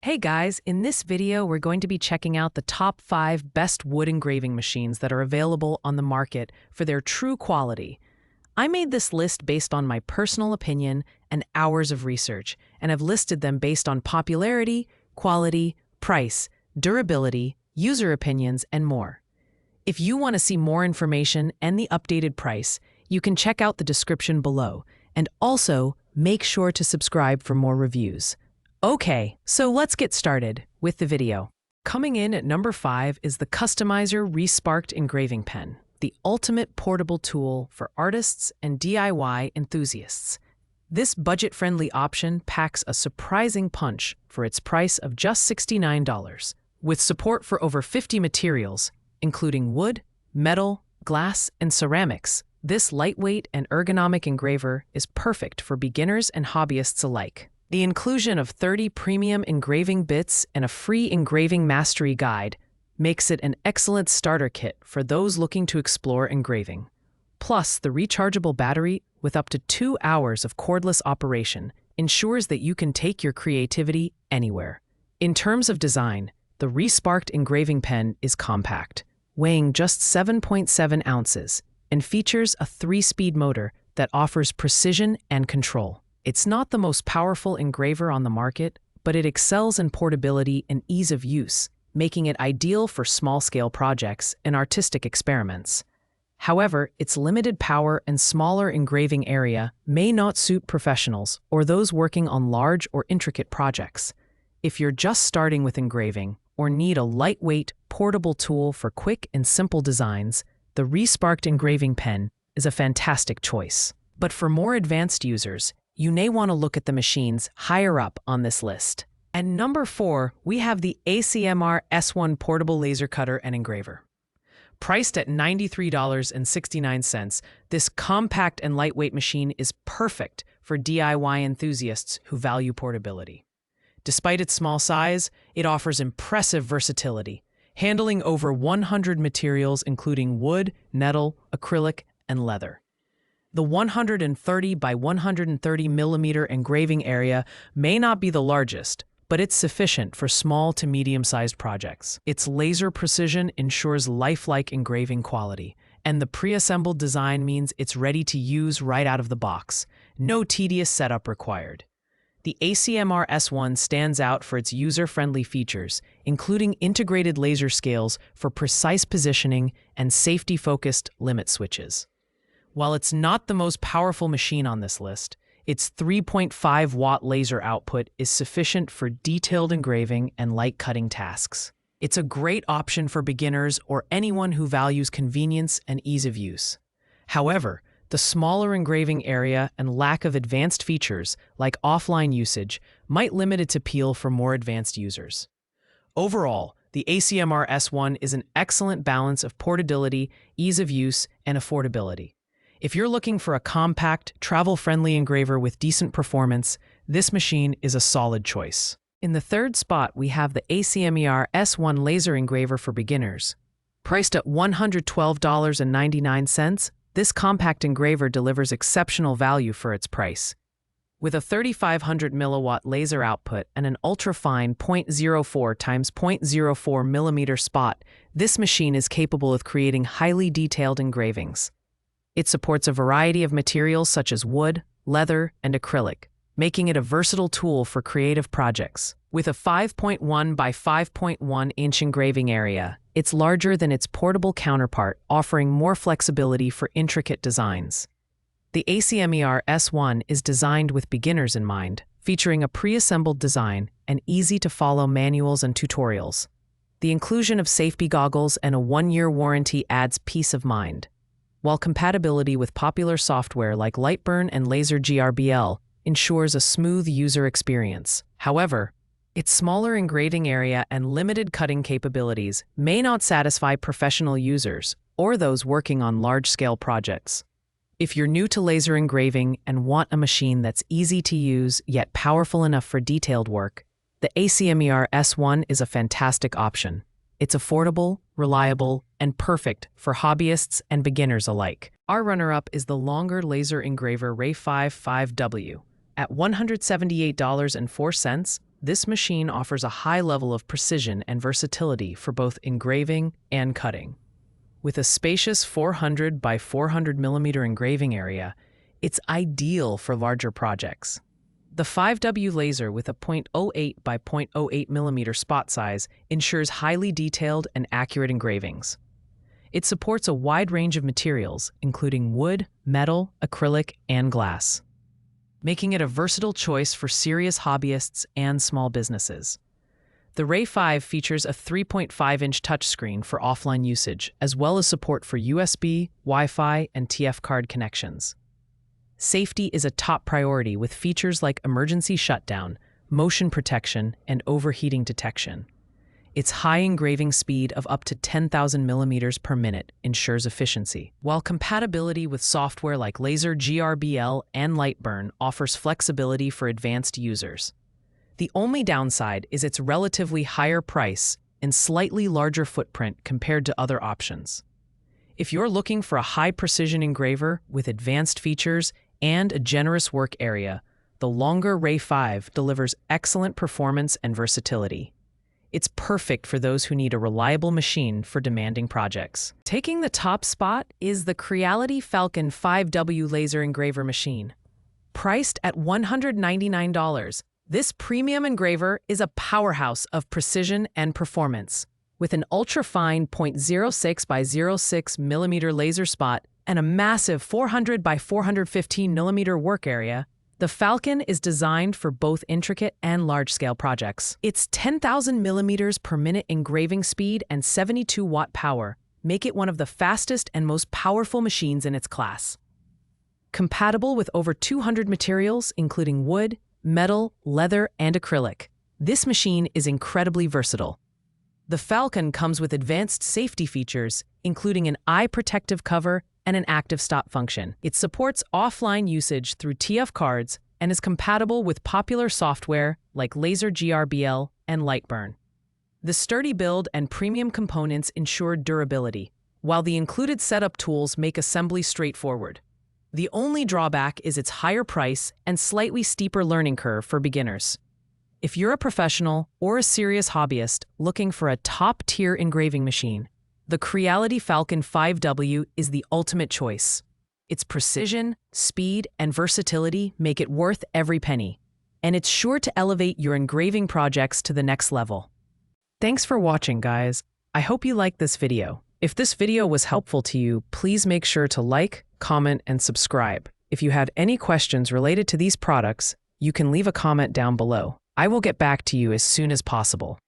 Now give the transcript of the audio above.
Hey guys, in this video we're going to be checking out the top 5 best wood engraving machines that are available on the market for their true quality. I made this list based on my personal opinion and hours of research, and have listed them based on popularity, quality, price, durability, user opinions, and more. If you want to see more information and the updated price, you can check out the description below, and also make sure to subscribe for more reviews. Okay, so let's get started with the video. Coming in at number 5 is the Customizer Resparked Engraving Pen, the ultimate portable tool for artists and DIY enthusiasts. This budget-friendly option packs a surprising punch for its price of just $69. With support for over 50 materials, including wood, metal, glass, and ceramics, this lightweight and ergonomic engraver is perfect for beginners and hobbyists alike. The inclusion of 30 premium engraving bits and a free engraving mastery guide makes it an excellent starter kit for those looking to explore engraving. Plus, the rechargeable battery with up to 2 hours of cordless operation ensures that you can take your creativity anywhere. In terms of design, the Resparked engraving pen is compact, weighing just 7.7 ounces, and features a 3-speed motor that offers precision and control. It's not the most powerful engraver on the market, but it excels in portability and ease of use, making it ideal for small-scale projects and artistic experiments. However, its limited power and smaller engraving area may not suit professionals or those working on large or intricate projects. If you're just starting with engraving or need a lightweight, portable tool for quick and simple designs, the Resparked engraving pen is a fantastic choice. But for more advanced users, you may want to look at the machines higher up on this list. At number 4, we have the ACMR S1 Portable Laser Cutter and Engraver. Priced at $93.69, this compact and lightweight machine is perfect for DIY enthusiasts who value portability. Despite its small size, it offers impressive versatility, handling over 100 materials including wood, metal, acrylic, and leather. The 130 by 130 millimeter engraving area may not be the largest, but it's sufficient for small to medium-sized projects. Its laser precision ensures lifelike engraving quality, and the pre-assembled design means it's ready to use right out of the box. No tedious setup required. The ACMR S1 stands out for its user-friendly features, including integrated laser scales for precise positioning and safety-focused limit switches. While it's not the most powerful machine on this list, its 3.5-watt laser output is sufficient for detailed engraving and light cutting tasks. It's a great option for beginners or anyone who values convenience and ease of use. However, the smaller engraving area and lack of advanced features like offline usage might limit its appeal for more advanced users. Overall, the ACMR S1 is an excellent balance of portability, ease of use, and affordability. If you're looking for a compact, travel-friendly engraver with decent performance, this machine is a solid choice. In the third spot, we have the ACMR S1 Laser Engraver for beginners. Priced at $112.99, this compact engraver delivers exceptional value for its price. With a 3500 milliwatt laser output and an ultra-fine 0.04 x 0.04 millimeter spot, this machine is capable of creating highly detailed engravings. It supports a variety of materials such as wood, leather, and acrylic, making it a versatile tool for creative projects. With a 5.1 by 5.1 inch engraving area, it's larger than its portable counterpart, offering more flexibility for intricate designs. The ACMR S1 is designed with beginners in mind, featuring a pre-assembled design and easy-to-follow manuals and tutorials. The inclusion of safety goggles and a 1-year warranty adds peace of mind, while compatibility with popular software like Lightburn and Laser GRBL ensures a smooth user experience. However, its smaller engraving area and limited cutting capabilities may not satisfy professional users or those working on large-scale projects. If you're new to laser engraving and want a machine that's easy to use yet powerful enough for detailed work, the ACMR S1 is a fantastic option. It's affordable, reliable, and perfect for hobbyists and beginners alike. Our runner-up is the longer laser engraver Ray 5 5W. At $178.04, this machine offers a high level of precision and versatility for both engraving and cutting. With a spacious 400 by 400 millimeter engraving area, it's ideal for larger projects. The 5W laser with a 0.08 by 0.08 millimeter spot size ensures highly detailed and accurate engravings. It supports a wide range of materials, including wood, metal, acrylic, and glass, making it a versatile choice for serious hobbyists and small businesses. The Ray 5 features a 3.5-inch touchscreen for offline usage, as well as support for USB, Wi-Fi, and TF card connections. Safety is a top priority with features like emergency shutdown, motion protection, and overheating detection. Its high engraving speed of up to 10,000 millimeters per minute ensures efficiency, while compatibility with software like Laser GRBL and Lightburn offers flexibility for advanced users. The only downside is its relatively higher price and slightly larger footprint compared to other options. If you're looking for a high-precision engraver with advanced features and a generous work area, the longer Ray 5 delivers excellent performance and versatility. It's perfect for those who need a reliable machine for demanding projects. Taking the top spot is the Creality Falcon 5W laser engraver machine. Priced at $199, this premium engraver is a powerhouse of precision and performance. With an ultra-fine 0.06 by 0.06 millimeter laser spot and a massive 400 by 415 millimeter work area, the Falcon is designed for both intricate and large-scale projects. Its 10,000 millimeters per minute engraving speed and 72-watt power make it one of the fastest and most powerful machines in its class. Compatible with over 200 materials, including wood, metal, leather, and acrylic, this machine is incredibly versatile. The Falcon comes with advanced safety features, including an eye protective cover and an active stop function. It supports offline usage through TF cards and is compatible with popular software like Laser GRBL and Lightburn. The sturdy build and premium components ensure durability, while the included setup tools make assembly straightforward. The only drawback is its higher price and slightly steeper learning curve for beginners. If you're a professional or a serious hobbyist looking for a top-tier engraving machine, the Creality Falcon 5W is the ultimate choice. Its precision, speed, and versatility make it worth every penny, and it's sure to elevate your engraving projects to the next level. Thanks for watching, guys. I hope you liked this video. If this video was helpful to you, please make sure to like, comment, and subscribe. If you have any questions related to these products, you can leave a comment down below. I will get back to you as soon as possible.